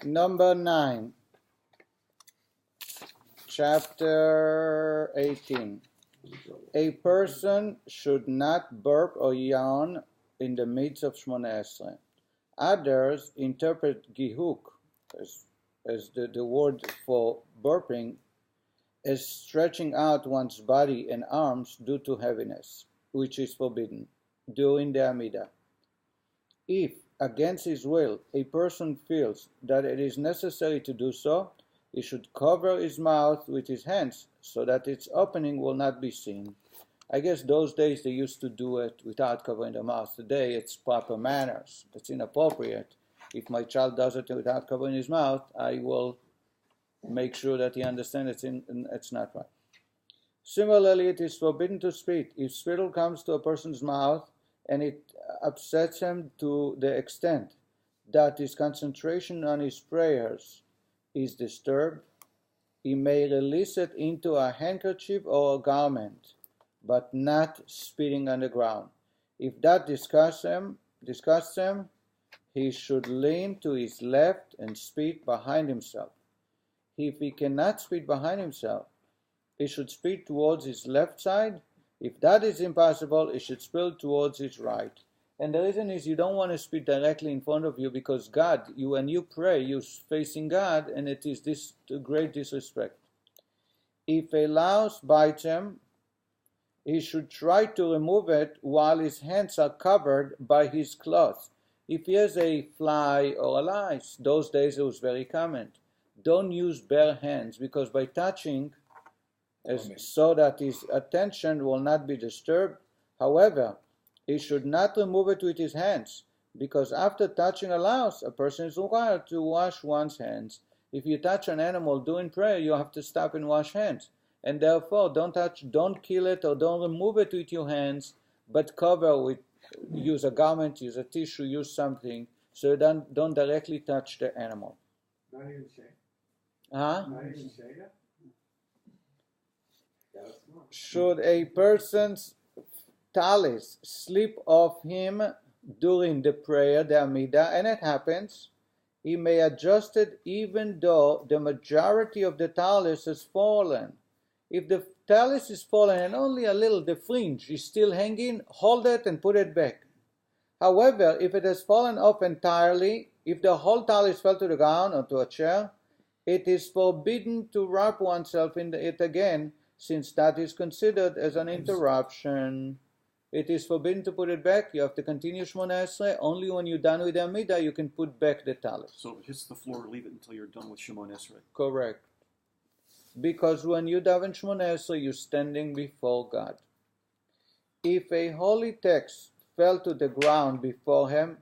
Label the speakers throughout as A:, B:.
A: Number 9, chapter 18. A person should not burp or yawn in the midst of Shmona Esrei. Others interpret gihuk, as the word for burping, as stretching out one's body and arms due to heaviness, which is forbidden during the Amidah. If, against his will, a person feels that it is necessary to do so, he should cover his mouth with his hands so that its opening will not be seen. I guess those days they used to do it without covering the mouth. Today it's proper manners. It's inappropriate. If my child does it without covering his mouth, I will make sure that he understands it's not right. Similarly, it is forbidden to spit. If spittle comes to a person's mouth and it upsets him to the extent that his concentration on his prayers is disturbed, he may release it into a handkerchief or a garment, but not spitting on the ground. If that disgusts him, he should lean to his left and spit behind himself. If he cannot spit behind himself, he should spit towards his left side. If that is impossible, he should spit towards his right. And the reason is you don't want to spit directly in front of you, because God, when you pray, you're facing God, and it is this great disrespect. If a louse bites him, he should try to remove it while his hands are covered by his cloth. If he has a fly or a lice, those days it was very common. Don't use bare hands, because by touching, so that his attention will not be disturbed. However, he should not remove it with his hands, because after touching a louse, a person is required to wash one's hands. If you touch an animal during prayer, you have to stop and wash hands. And therefore, don't kill it or don't remove it with your hands, but cover with, use a garment, use a tissue, use something, so you don't directly touch the animal.
B: Not even shake?
A: Huh?
B: Not even shake it?
A: Should a person's talis slip off him during the prayer, the Amidah, and it happens, he may adjust it even though the majority of the talis has fallen. If the talis is fallen and only a little, the fringe is still hanging, hold it and put it back. However, if it has fallen off entirely, if the whole talis fell to the ground or to a chair, it is forbidden to wrap oneself in it again, since that is considered as an interruption. It is forbidden to put it back. You have to continue Shmona Esrei. Only when you're done with the Amidah, you can put back the talis.
C: So if it hits the floor, leave it until you're done with Shemona Esrei.
A: Correct. Because when you daven Shmona Esrei, you're standing before God. If a holy text fell to the ground before him,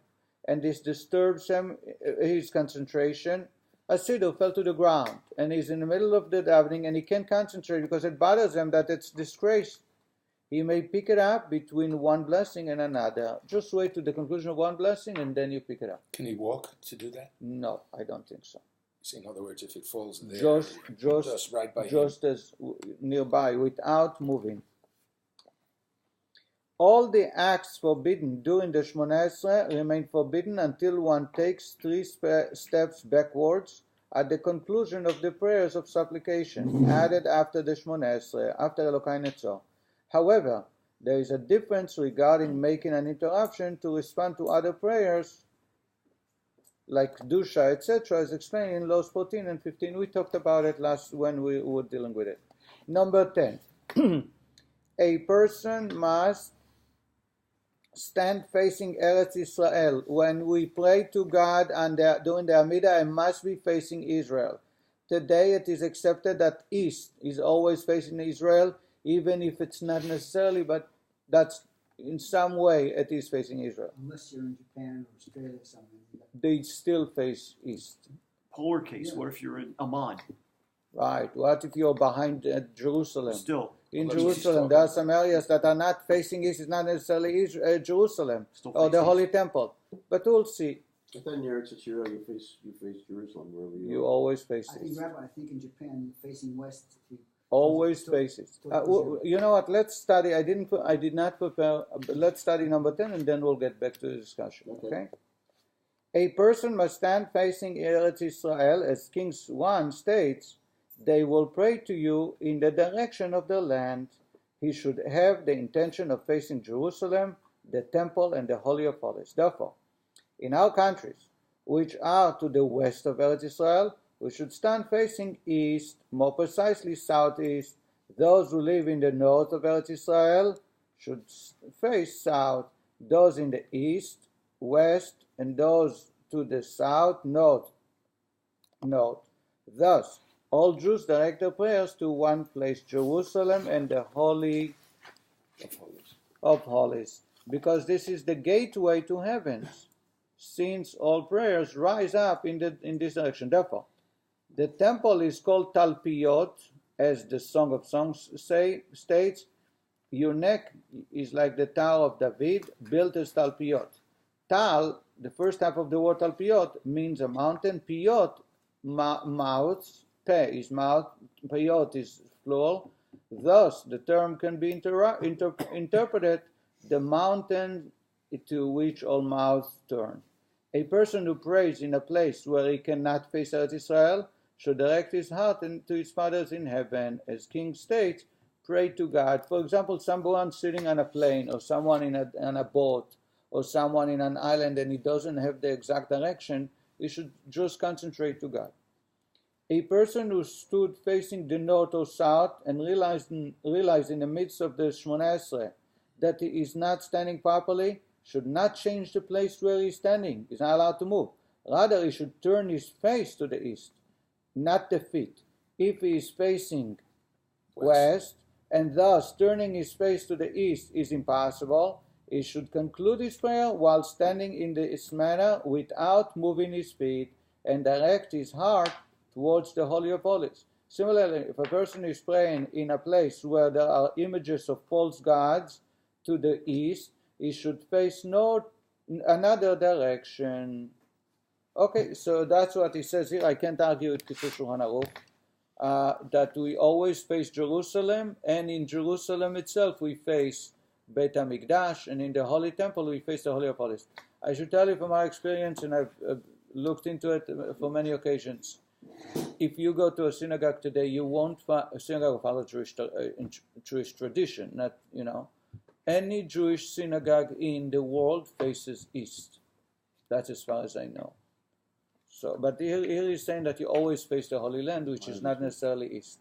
A: and this disturbs him, his concentration, a siddur fell to the ground, and he's in the middle of the davening, and he can't concentrate because it bothers him that it's disgrace. He may pick it up between one blessing and another. Just wait to the conclusion of one blessing, and then you pick it up.
D: Can he walk to do that?
A: No, I don't think so.
D: So in other words, if it falls there,
A: just
D: right by
A: just
D: him.
A: as nearby, without moving. All the acts forbidden during the Shmona Esrei remain forbidden until one takes 3 steps backwards at the conclusion of the prayers of supplication added after the Shmona Esrei, after Elokai Netzor. However, there is a difference regarding making an interruption to respond to other prayers, like Dusha, etc., as explained in laws 14 and 15. We talked about it last when we were dealing with it. Number 10. A person must stand facing Eretz Israel. When we pray to God during the Amidah, it must be facing Israel. Today it is accepted that East is always facing Israel, even if it's not necessarily, but that's in some way it is facing Israel.
E: Unless you're in Japan or Australia or something.
A: They still face East.
C: Polar case, what if you're in Amman?
A: Right. What if you're behind Jerusalem?
C: Still.
A: In Jerusalem, there are some areas that are not facing East. It's not necessarily Jerusalem or the Holy Temple. But we'll see.
F: But then you're Tzachira, you face Jerusalem wherever you
A: You always face
E: I think,
A: East.
E: Rabbi, I think in Japan, facing west.
A: Always face East. You know what? Let's study. I did not prepare. Let's study number 10, and then we'll get back to the discussion. Okay? A person must stand facing Eretz Israel, as King 1 states, they will pray to you in the direction of the land. He should have the intention of facing Jerusalem, the temple, and the Holy of Holies. Therefore, in our countries, which are to the west of Eretz Israel, we should stand facing east, more precisely southeast. Those who live in the north of Eretz Israel should face south. Those in the east, west, and those to the south, north. Thus, all Jews direct their prayers to one place, Jerusalem and the Holy of Holies, because this is the gateway to heavens, since all prayers rise up in this direction. Therefore, the temple is called Talpiot, as the Song of Songs states. Your neck is like the Tower of David, built as Talpiot. Tal, the first half of the word Talpiot, means a mountain. Piot, mouth. Pe is mouth. Piot is plural. Thus, the term can be interpreted the mountain to which all mouths turn. A person who prays in a place where he cannot face Eretz Israel should direct his heart to his fathers in heaven. As King states, pray to God. For example, someone sitting on a plane, or someone on a boat, or someone in an island, and he doesn't have the exact direction, he should just concentrate to God. A person who stood facing the north or south and realized in the midst of the Shmona Esrei that he is not standing properly should not change the place where he is standing. He's not allowed to move. Rather, he should turn his face to the east, not the feet. If he is facing west, and thus turning his face to the east is impossible, he should conclude his prayer while standing in this manner without moving his feet, and direct his heart towards the Holy of Holies. Similarly, if a person is praying in a place where there are images of false gods to the east, he should face another direction. Okay, so that's what he says here. I can't argue with Kitzur Shluchan Aruch, that we always face Jerusalem, and in Jerusalem itself we face Beit HaMikdash, and in the Holy Temple we face the Holy of Holies. I should tell you from my experience, and I've looked into it for many occasions, if you go to a synagogue today, you won't find a synagogue follows Jewish tradition, not, any Jewish synagogue in the world faces east. That's as far as I know. So, but here he's saying that you always face the Holy Land, which is not necessarily east.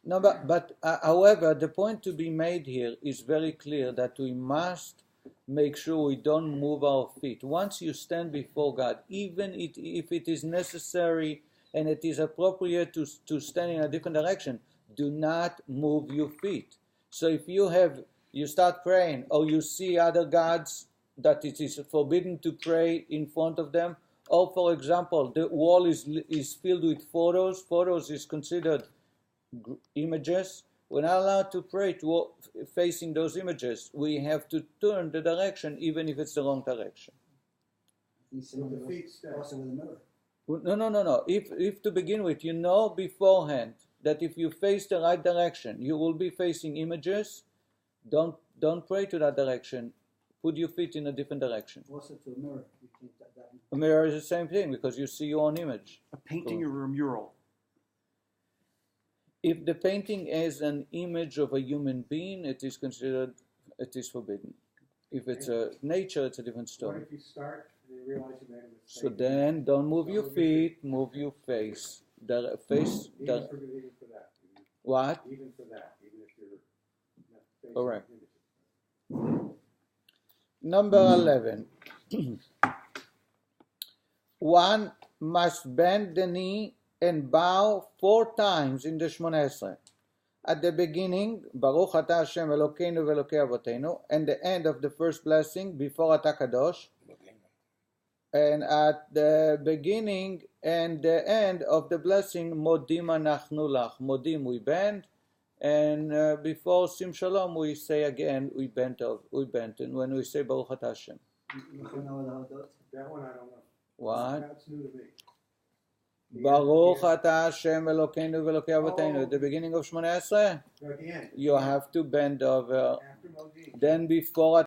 A: No, but however, the point to be made here is very clear that we must make sure we don't move our feet. Once you stand before God, even if it is necessary and it is appropriate to stand in a different direction, do not move your feet. So if you start praying, or you see other gods that it is forbidden to pray in front of them, or for example, the wall is filled with photos. Photos is considered images. We're not allowed to pray facing those images. We have to turn the direction, even if it's the wrong direction.
E: Also with a mirror.
A: No. If to begin with, you know beforehand that if you face the right direction, you will be facing images. Don't pray to that direction. Put your feet in a different direction.
E: Also to a mirror. You can't that.
A: A mirror is the same thing, because you see your own image.
C: A painting or a mural?
A: If the painting is an image of a human being, it is forbidden. If it's a nature, it's a different
B: What
A: story.
B: if you start and you realize you made a mistake?
A: So then, don't move your feet, move your face.
B: Even for that.
A: What?
B: Even for that. Even if you're not facing
A: Correct.
B: images.
A: Number 11. One must bend the knee and bow 4 times in the Shmona Esrei. At the beginning, Baruch Ata Hashem Elokeinu Velokei Avotenu, and the end of the first blessing before Ata Kadosh, and at the beginning and the end of the blessing Modim Anachnu Lach. Modim we bend, and before Sim Shalom we say again we bent, and when we say Baruch Ata Hashem.
B: That one I don't know.
A: What?
B: That's new to me.
A: Baruch Ata Hashem Elokeinu Velokei Avotenu. At the beginning of Shmona Esrei,
B: At the end.
A: you have to bend over.
B: After Modim.
A: Then before